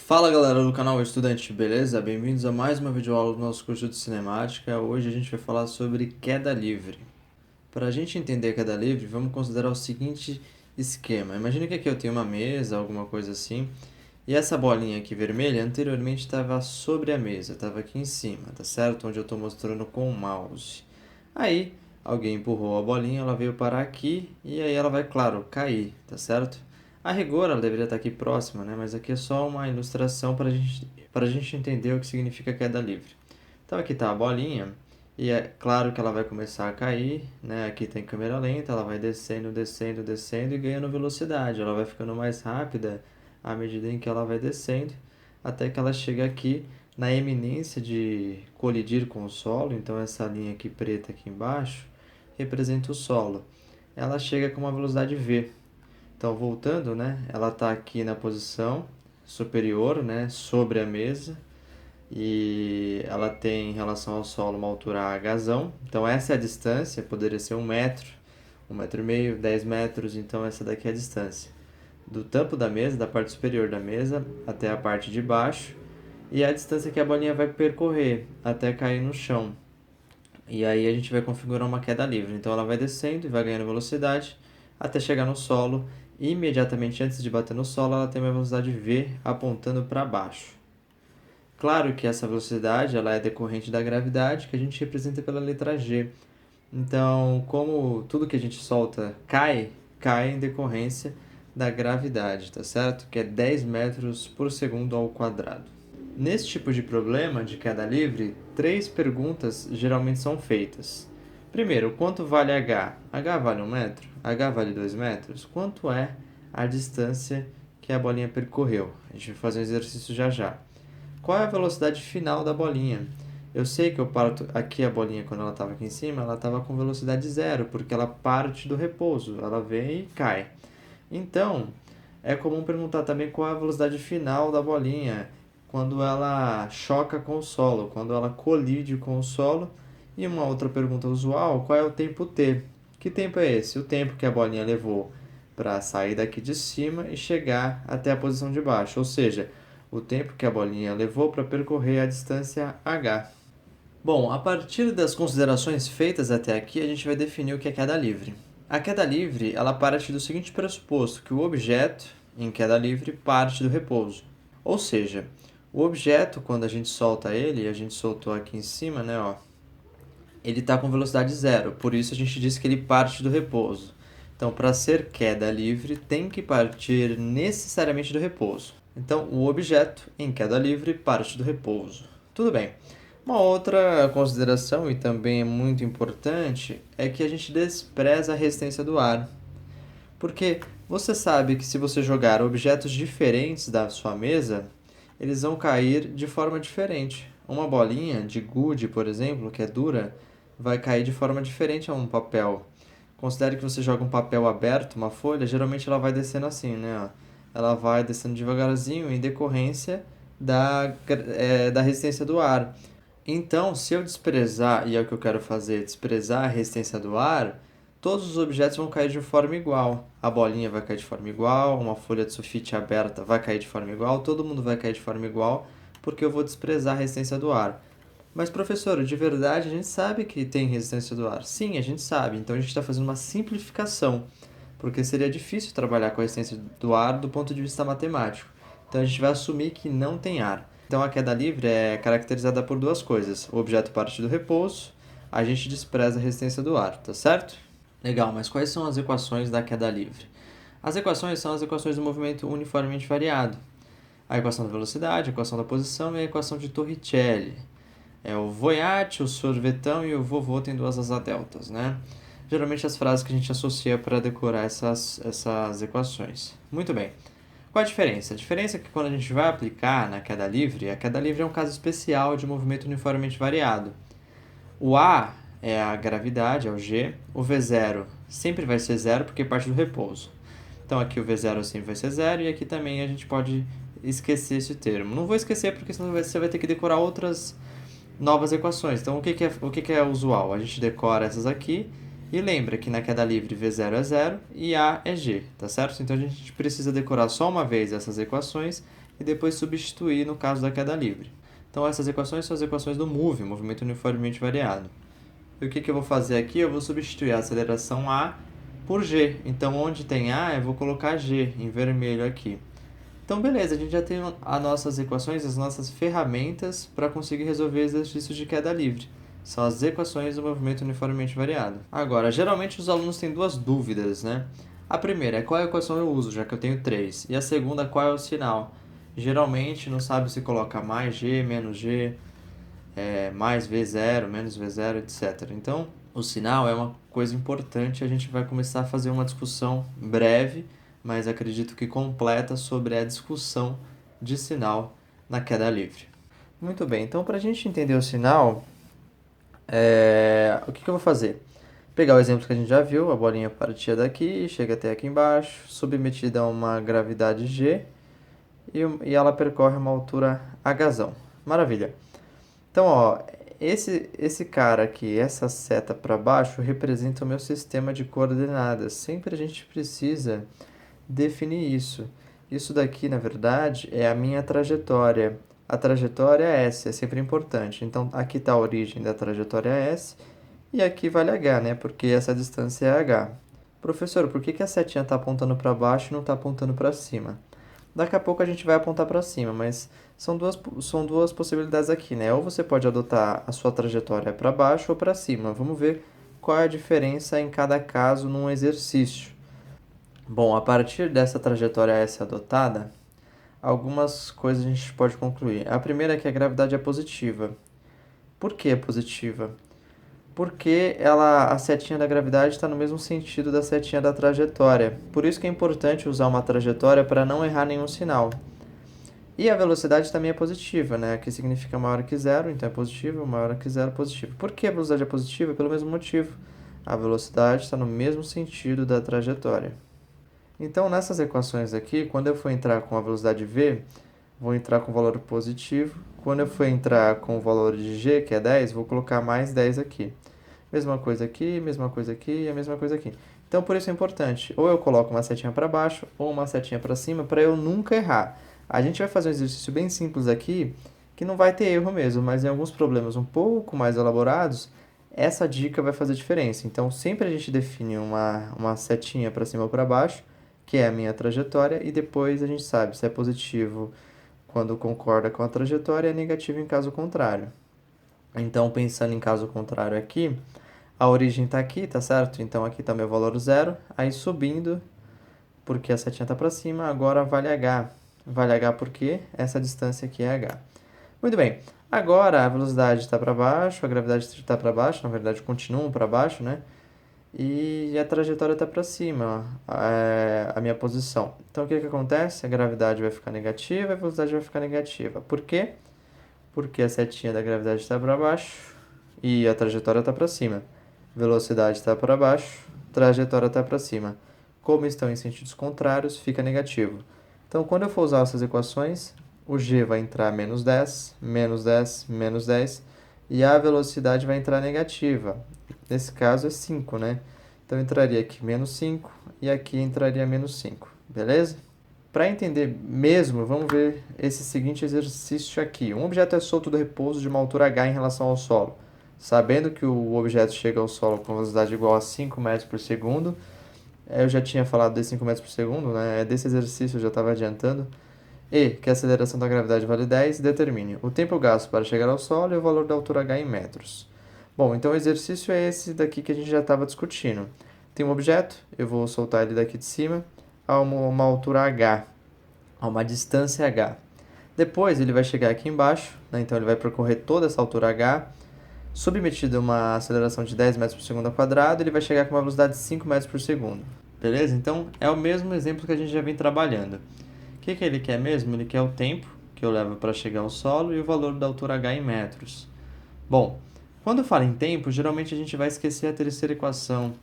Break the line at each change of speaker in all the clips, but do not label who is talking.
Fala galera do canal Estudante, beleza? Bem-vindos a mais uma videoaula do nosso curso de cinemática. Hoje a gente vai falar sobre queda livre. Para a gente entender queda livre, vamos considerar o seguinte esquema. Imagina que aqui eu tenho uma mesa, alguma coisa assim, e essa bolinha aqui vermelha anteriormente estava sobre a mesa, estava aqui em cima, tá certo? Onde eu estou mostrando com o mouse. Aí alguém empurrou a bolinha, ela veio parar aqui e aí ela vai, claro, cair, tá certo? A rigor ela deveria estar aqui próxima, né? Mas aqui é só uma ilustração para a gente entender o que significa queda livre. Então aqui está a bolinha e é claro que ela vai começar a cair, né? Aqui tem câmera lenta, ela vai descendo, descendo, descendo e ganhando velocidade. Ela vai ficando mais rápida à medida em que ela vai descendo, até que ela chega aqui na eminência de colidir com o solo. Então essa linha aqui preta aqui embaixo representa o solo. Ela chega com uma velocidade v. Então, voltando, né, ela está aqui na posição superior, né, sobre a mesa, e ela tem em relação ao solo uma altura hzão. Então, essa é a distância, poderia ser 1 metro, 1,5 m, 10 metros, então essa daqui é a distância. Do tampo da mesa, da parte superior da mesa, até a parte de baixo, e a distância que a bolinha vai percorrer até cair no chão. E aí a gente vai configurar uma queda livre. Então ela vai descendo e vai ganhando velocidade até chegar no solo. E imediatamente antes de bater no solo, ela tem uma velocidade v apontando para baixo. Claro que essa velocidade ela é decorrente da gravidade, que a gente representa pela letra g. Então, como tudo que a gente solta cai em decorrência da gravidade, tá certo? Que é 10 metros por segundo ao quadrado. Nesse tipo de problema de queda livre, 3 perguntas geralmente são feitas. Primeiro, quanto vale h? H vale 1 metro? H vale 2 metros? Quanto é a distância que a bolinha percorreu? A gente vai fazer um exercício já já. Qual é a velocidade final da bolinha? Eu sei que eu parto aqui a bolinha quando ela estava aqui em cima, ela estava com velocidade zero, porque ela parte do repouso, ela vem e cai. Então, é comum perguntar também qual é a velocidade final da bolinha quando ela choca com o solo, quando ela colide com o solo. E uma outra pergunta usual, qual é o tempo t? Que tempo é esse? O tempo que a bolinha levou para sair daqui de cima e chegar até a posição de baixo, ou seja, o tempo que a bolinha levou para percorrer a distância h. Bom, a partir das considerações feitas até aqui, a gente vai definir o que é queda livre. A queda livre, ela parte do seguinte pressuposto, que o objeto, em queda livre, parte do repouso. Ou seja, o objeto, quando a gente solta ele, a gente soltou aqui em cima, né, ó, ele está com velocidade zero, por isso a gente diz que ele parte do repouso. Então, para ser queda livre, tem que partir necessariamente do repouso. Então, o objeto, em queda livre, parte do repouso. Tudo bem. Uma outra consideração, e também é muito importante, é que a gente despreza a resistência do ar. Porque você sabe que se você jogar objetos diferentes da sua mesa, eles vão cair de forma diferente. Uma bolinha de gude, por exemplo, que é dura, vai cair de forma diferente a um papel. Considere que você joga um papel aberto, uma folha, geralmente ela vai descendo assim, né? Ela vai descendo devagarzinho em decorrência da resistência do ar. Então, se eu desprezar, e é o que eu quero fazer, desprezar a resistência do ar, todos os objetos vão cair de forma igual. A bolinha vai cair de forma igual, uma folha de sulfite aberta vai cair de forma igual, todo mundo vai cair de forma igual, porque eu vou desprezar a resistência do ar. Mas, professor, de verdade a gente sabe que tem resistência do ar. Sim, a gente sabe. Então a gente está fazendo uma simplificação, porque seria difícil trabalhar com a resistência do ar do ponto de vista matemático. Então a gente vai assumir que não tem ar. Então a queda livre é caracterizada por duas coisas. O objeto parte do repouso, a gente despreza a resistência do ar, tá certo? Legal, mas quais são as equações da queda livre? As equações são as equações do movimento uniformemente variado. A equação da velocidade, a equação da posição e a equação de Torricelli. É o voiate, o sorvetão e o vovô tem duas asa deltas, né? Geralmente as frases que a gente associa para decorar essas equações. Muito bem. Qual a diferença? A diferença é que quando a gente vai aplicar na queda livre, a queda livre é um caso especial de movimento uniformemente variado. O A é a gravidade, é o G. O V0 sempre vai ser zero porque parte do repouso. Então aqui o V0 sempre vai ser zero e aqui também a gente pode esquecer esse termo. Não vou esquecer porque senão você vai ter que decorar outras novas equações. Então, o que é usual? A gente decora essas aqui e lembra que na queda livre V0 é zero e A é G, tá certo? Então, a gente precisa decorar só uma vez essas equações e depois substituir no caso da queda livre. Então essas equações são as equações do MOVE, movimento uniformemente variado. E o que eu vou fazer aqui? Eu vou substituir a aceleração A por G. Então onde tem A, eu vou colocar G em vermelho aqui. Então beleza, a gente já tem as nossas equações, as nossas ferramentas para conseguir resolver exercícios de queda livre. São as equações do movimento uniformemente variado. Agora, geralmente os alunos têm duas dúvidas, né? A primeira é qual equação eu uso, já que eu tenho três. E a segunda, qual é o sinal? Geralmente não sabe se coloca mais G, menos G, mais V0, menos V0, etc. Então, o sinal é uma coisa importante. A gente vai começar a fazer uma discussão breve, mas acredito que completa, sobre a discussão de sinal na queda livre. Muito bem, então para a gente entender o sinal, o que eu vou fazer? Pegar o exemplo que a gente já viu, a bolinha partia daqui, chega até aqui embaixo, submetida a uma gravidade G, e ela percorre uma altura Hzão. Maravilha. Então, ó, esse cara aqui, essa seta para baixo, representa o meu sistema de coordenadas. Sempre a gente precisa definir isso. Isso daqui, na verdade, é a minha trajetória. A trajetória é S, é sempre importante. Então, aqui está a origem da trajetória S e aqui vale H, né? Porque essa distância é H. Professor, por que a setinha está apontando para baixo e não está apontando para cima? Daqui a pouco a gente vai apontar para cima, mas são duas possibilidades aqui, né? Ou você pode adotar a sua trajetória para baixo ou para cima. Vamos ver qual é a diferença em cada caso num exercício. Bom, a partir dessa trajetória S adotada, algumas coisas a gente pode concluir. A primeira é que a gravidade é positiva. Por que é positiva? Porque a setinha da gravidade está no mesmo sentido da setinha da trajetória. Por isso que é importante usar uma trajetória para não errar nenhum sinal. E a velocidade também é positiva, né? Que significa maior que zero, então é positivo, maior que zero, positivo. Por que a velocidade é positiva? Pelo mesmo motivo. A velocidade está no mesmo sentido da trajetória. Então, nessas equações aqui, quando eu for entrar com a velocidade v, vou entrar com o valor positivo. Quando eu for entrar com o valor de g, que é 10, vou colocar mais 10 aqui. Mesma coisa aqui, mesma coisa aqui e a mesma coisa aqui. Então, por isso é importante, ou eu coloco uma setinha para baixo ou uma setinha para cima, para eu nunca errar. A gente vai fazer um exercício bem simples aqui, que não vai ter erro mesmo, mas em alguns problemas um pouco mais elaborados, essa dica vai fazer diferença. Então, sempre a gente define uma setinha para cima ou para baixo, que é a minha trajetória, e depois a gente sabe se é positivo quando concorda com a trajetória e é negativo em caso contrário. Então, pensando em caso contrário aqui, a origem está aqui, tá certo? Então, aqui está meu valor zero, aí subindo, porque a setinha está para cima, agora vale H. Vale H porque essa distância aqui é H. Muito bem, agora a velocidade está para baixo, a gravidade está para baixo, na verdade continuam para baixo, né? E a trajetória está para cima, a minha posição. Então, o que acontece? A gravidade vai ficar negativa e a velocidade vai ficar negativa. Por quê? Porque a setinha da gravidade está para baixo e a trajetória está para cima. Velocidade está para baixo, trajetória está para cima. Como estão em sentidos contrários, fica negativo. Então, quando eu for usar essas equações, o g vai entrar menos 10, menos 10, menos 10, e a velocidade vai entrar negativa. Nesse caso é 5, né? Então, entraria aqui menos 5 e aqui entraria menos 5, beleza? Para entender mesmo, vamos ver esse seguinte exercício aqui. Um objeto é solto do repouso de uma altura h em relação ao solo. Sabendo que o objeto chega ao solo com velocidade igual a 5 metros por segundo, eu já tinha falado de 5 metros por segundo, né? Desse exercício eu já estava adiantando. E que a aceleração da gravidade vale 10, determine o tempo gasto para chegar ao solo e o valor da altura h em metros. Bom, então o exercício é esse daqui que a gente já estava discutindo. Tem um objeto, eu vou soltar ele daqui de cima a uma altura h, a uma distância h. Depois ele vai chegar aqui embaixo, né? Então ele vai percorrer toda essa altura h, submetido a uma aceleração de 10 metros por segundo ao quadrado, ele vai chegar com uma velocidade de 5 metros por segundo. Beleza? Então é o mesmo exemplo que a gente já vem trabalhando. O que ele quer mesmo? Ele quer o tempo que eu levo para chegar ao solo e o valor da altura h em metros. Bom, quando fala em tempo, geralmente a gente vai esquecer a terceira equação,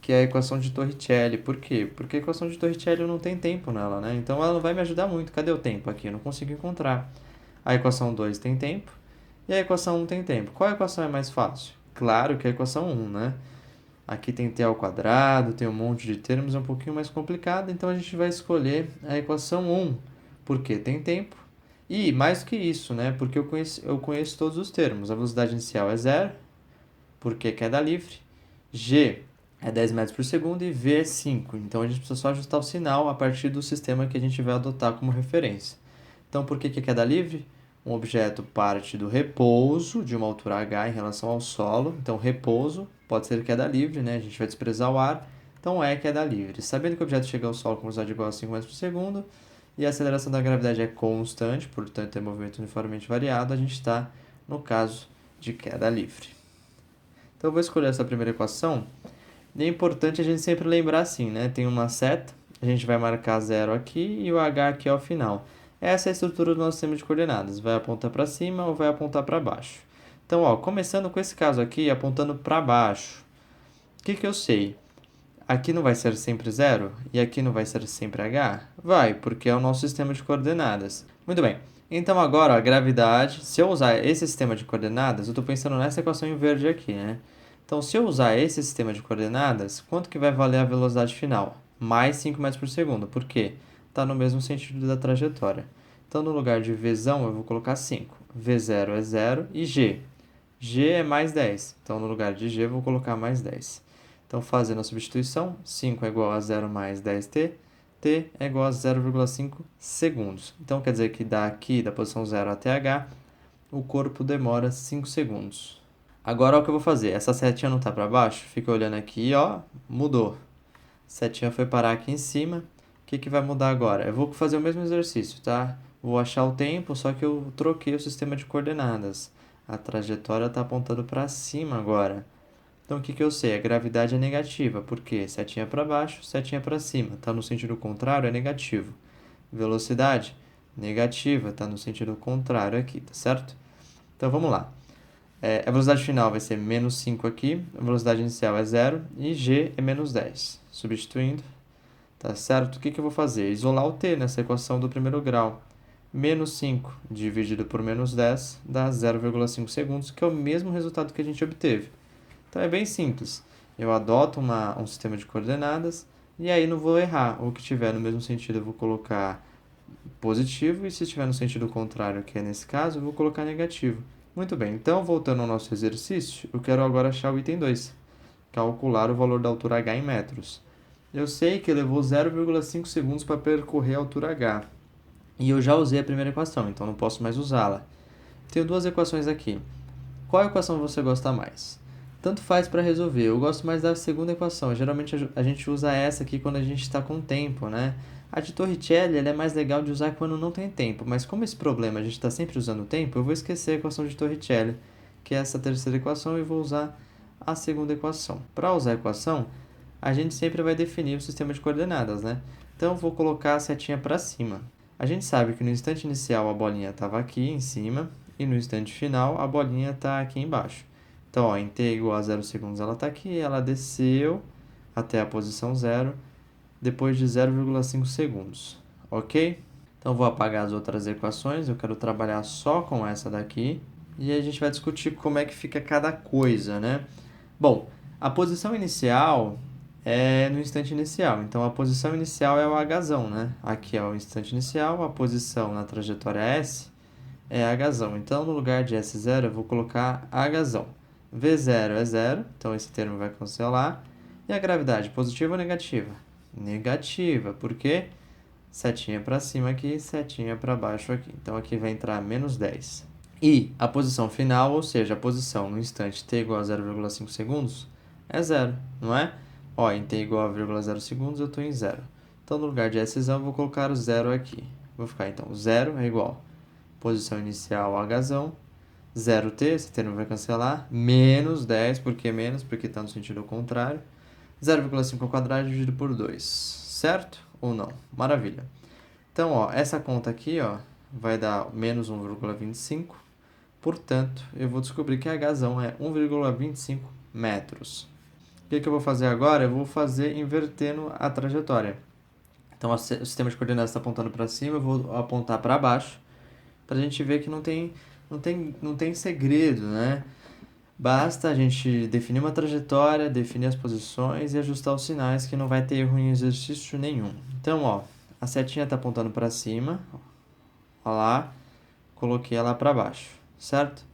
que é a equação de Torricelli. Por quê? Porque a equação de Torricelli não tem tempo nela, né? Então ela não vai me ajudar muito. Cadê o tempo aqui? Eu não consigo encontrar. A equação 2 tem tempo e a equação 1 tem tempo. Qual equação é mais fácil? Claro que a equação 1, né? Aqui tem t ao quadrado, tem um monte de termos, é um pouquinho mais complicado, então a gente vai escolher a equação 1, porque tem tempo. E mais do que isso, né? Porque eu conheço todos os termos. A velocidade inicial é zero, porque é queda livre. G é 10 metros por segundo e V é 5. Então a gente precisa só ajustar o sinal a partir do sistema que a gente vai adotar como referência. Então por que é queda livre? Um objeto parte do repouso de uma altura h em relação ao solo. Então repouso pode ser queda livre, né? A gente vai desprezar o ar. Então é queda livre. Sabendo que o objeto chega ao solo com velocidade igual a 5 metros por segundo e a aceleração da gravidade é constante, portanto é movimento uniformemente variado, a gente está no caso de queda livre. Então eu vou escolher essa primeira equação. E é importante a gente sempre lembrar assim, né? Tem uma seta, a gente vai marcar 0 aqui e o h aqui ao final. Essa é a estrutura do nosso sistema de coordenadas. Vai apontar para cima ou vai apontar para baixo. Então, ó, começando com esse caso aqui, apontando para baixo. O que eu sei? Aqui não vai ser sempre 0 e aqui não vai ser sempre h? Vai, porque é o nosso sistema de coordenadas. Muito bem. Então agora, ó, a gravidade, se eu usar esse sistema de coordenadas, eu estou pensando nessa equação em verde aqui, né? Então, se eu usar esse sistema de coordenadas, quanto que vai valer a velocidade final? Mais 5 metros por segundo. Por quê? Está no mesmo sentido da trajetória. Então, no lugar de Vzão, eu vou colocar 5. V0 é 0 e G. G é mais 10. Então, no lugar de G, eu vou colocar mais 10. Então, fazendo a substituição, 5 é igual a 0 mais 10t. T é igual a 0,5 segundos. Então, quer dizer que daqui, da posição 0 até H, o corpo demora 5 segundos. Agora, o que eu vou fazer? Essa setinha não está para baixo? Fica olhando aqui, ó, mudou. A setinha foi parar aqui em cima. O que vai mudar agora? Eu vou fazer o mesmo exercício, tá? Vou achar o tempo, só que eu troquei o sistema de coordenadas. A trajetória está apontando para cima agora. Então, o que eu sei? A gravidade é negativa, porque setinha para baixo, setinha para cima. Está no sentido contrário, é negativo. Velocidade, negativa, está no sentido contrário aqui, tá certo? Então, vamos lá. A velocidade final vai ser menos 5 aqui, a velocidade inicial é 0 e G é menos 10. Substituindo, tá certo? O que eu vou fazer? Isolar o T nessa equação do primeiro grau. Menos 5 dividido por menos 10 dá 0,5 segundos, que é o mesmo resultado que a gente obteve. Então é bem simples. Eu adoto um sistema de coordenadas e aí não vou errar. O que tiver no mesmo sentido eu vou colocar positivo e se estiver no sentido contrário, que é nesse caso, eu vou colocar negativo. Muito bem, então voltando ao nosso exercício, eu quero agora achar o item 2, calcular o valor da altura h em metros. Eu sei que levou 0,5 segundos para percorrer a altura h, e eu já usei a primeira equação, então não posso mais usá-la. Tenho duas equações aqui. Qual equação você gosta mais? Tanto faz para resolver, eu gosto mais da segunda equação, geralmente a gente usa essa aqui quando a gente está com tempo, né? A de Torricelli ela é mais legal de usar quando não tem tempo, mas como esse problema a gente está sempre usando o tempo, eu vou esquecer a equação de Torricelli, que é essa terceira equação, e vou usar a segunda equação. Para usar a equação, a gente sempre vai definir o sistema de coordenadas, né? Então, eu vou colocar a setinha para cima. A gente sabe que no instante inicial a bolinha estava aqui em cima, e no instante final a bolinha está aqui embaixo. Então, ó, em t igual a 0 segundos ela está aqui, ela desceu até a posição 0, depois de 0,5 segundos, ok? Então, vou apagar as outras equações, eu quero trabalhar só com essa daqui, e aí a gente vai discutir como é que fica cada coisa, né? Bom, a posição inicial é no instante inicial, então a posição inicial é o hzão, né? Aqui é o instante inicial, a posição na trajetória S é hzão, então no lugar de S0 eu vou colocar hzão. V0 é 0, então esse termo vai cancelar, e a gravidade, positiva ou negativa? Negativa, porque setinha para cima aqui, setinha para baixo aqui. Então, aqui vai entrar menos 10. E a posição final, ou seja, a posição no instante t igual a 0,5 segundos, é 0, não é? Ó, em t igual a 0,0 segundos, eu estou em 0. Então, no lugar de S, eu vou colocar o 0 aqui. Vou ficar, então, 0 é igual posição inicial, hzão, 0t, esse termo vai cancelar, menos 10, por que menos? Porque está no sentido contrário. 0,5 ao quadrado dividido por 2, certo ou não? Maravilha. Então, ó, essa conta aqui, ó, vai dar menos 1,25, portanto, eu vou descobrir que a hzão é 1,25 metros. O que eu vou fazer agora? Eu vou fazer invertendo a trajetória. Então, o sistema de coordenadas está apontando para cima, eu vou apontar para baixo, para a gente ver que não tem segredo, né? Basta a gente definir uma trajetória, definir as posições e ajustar os sinais, que não vai ter erro em exercício nenhum. Então, ó, a setinha está apontando para cima, Olha lá, coloquei ela para baixo, certo?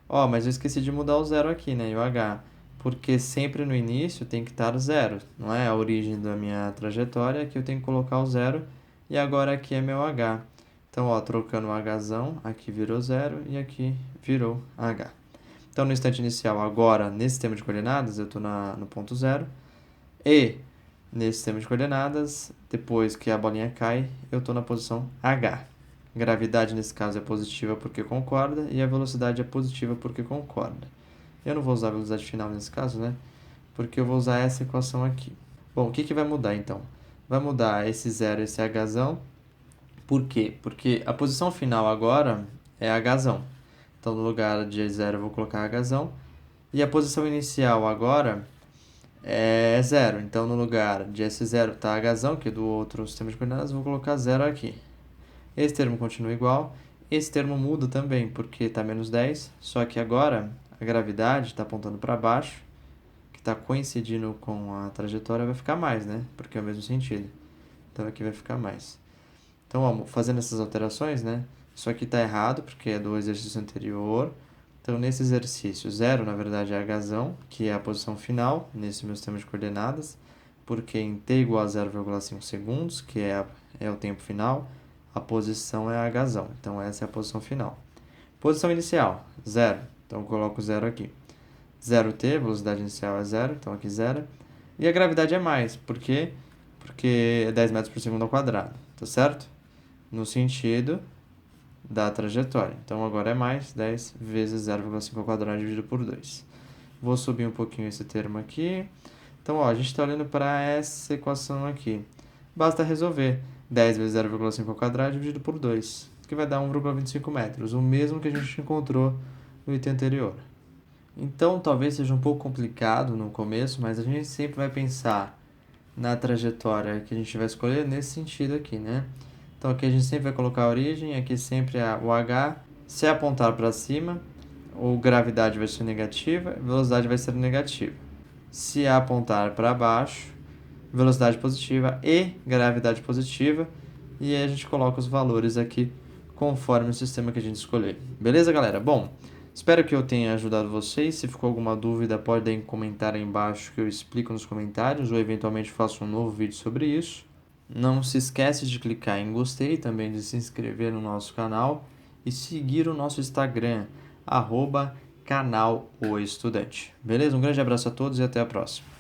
Ó, mas eu esqueci de mudar o zero aqui, né? E o H. Porque sempre no início tem que estar zero, não é? A origem da minha trajetória, aqui eu tenho que colocar o zero. E agora aqui é meu H. Então, ó, trocando o Hzão, aqui virou zero e aqui virou H. Então, no instante inicial, agora, nesse sistema de coordenadas, eu estou no ponto zero. E, nesse sistema de coordenadas, depois que a bolinha cai, eu estou na posição H. Gravidade, nesse caso, é positiva porque concorda, e a velocidade é positiva porque concorda. Eu não vou usar a velocidade final nesse caso, né? Porque eu vou usar essa equação aqui. Bom, o que vai mudar, então? Vai mudar esse zero, esse Hzão. Por quê? Porque a posição final agora é Hzão. Então, no lugar de zero, eu vou colocar Hzão. E a posição inicial agora é zero. Então, no lugar de S0 está Hzão, que é do outro sistema de coordenadas, eu vou colocar zero aqui. Esse termo continua igual. Esse termo muda também, porque está menos 10. Só que agora a gravidade está apontando para baixo, que está coincidindo com a trajetória, vai ficar mais, né? Porque é o mesmo sentido. Então, aqui vai ficar mais. Então, ó, fazendo essas alterações, né? Isso aqui está errado, porque é do exercício anterior. Então, nesse exercício, zero, na verdade, é Hzão, que é a posição final, nesse meu sistema de coordenadas, porque em t igual a 0,5 segundos, que é o tempo final, a posição é Hzão. Então, essa é a posição final. Posição inicial, zero. Então, eu coloco zero aqui. 0t, velocidade inicial é zero, então aqui zero. E a gravidade é mais, por quê? Porque é 10 metros por segundo ao quadrado, tá certo? No sentido da trajetória. Então, agora é mais 10 vezes 0,5 ao quadrado dividido por 2. Vou subir um pouquinho esse termo aqui. Então, ó, a gente está olhando para essa equação aqui. Basta resolver 10 vezes 0,5 ao quadrado dividido por 2, que vai dar 1,25 metros, o mesmo que a gente encontrou no item anterior. Então, talvez seja um pouco complicado no começo, mas a gente sempre vai pensar na trajetória que a gente vai escolher nesse sentido aqui, né? Então, aqui a gente sempre vai colocar a origem, aqui sempre o H. Se apontar para cima, ou gravidade vai ser negativa, velocidade vai ser negativa. Se apontar para baixo, velocidade positiva e gravidade positiva. E aí a gente coloca os valores aqui conforme o sistema que a gente escolher. Beleza, galera? Bom, espero que eu tenha ajudado vocês. Se ficou alguma dúvida, podem comentar aí embaixo que eu explico nos comentários ou eventualmente faço um novo vídeo sobre isso. Não se esquece de clicar em gostei e também de se inscrever no nosso canal e seguir o nosso Instagram, @canal o estudante. Beleza? Um grande abraço a todos e até a próxima.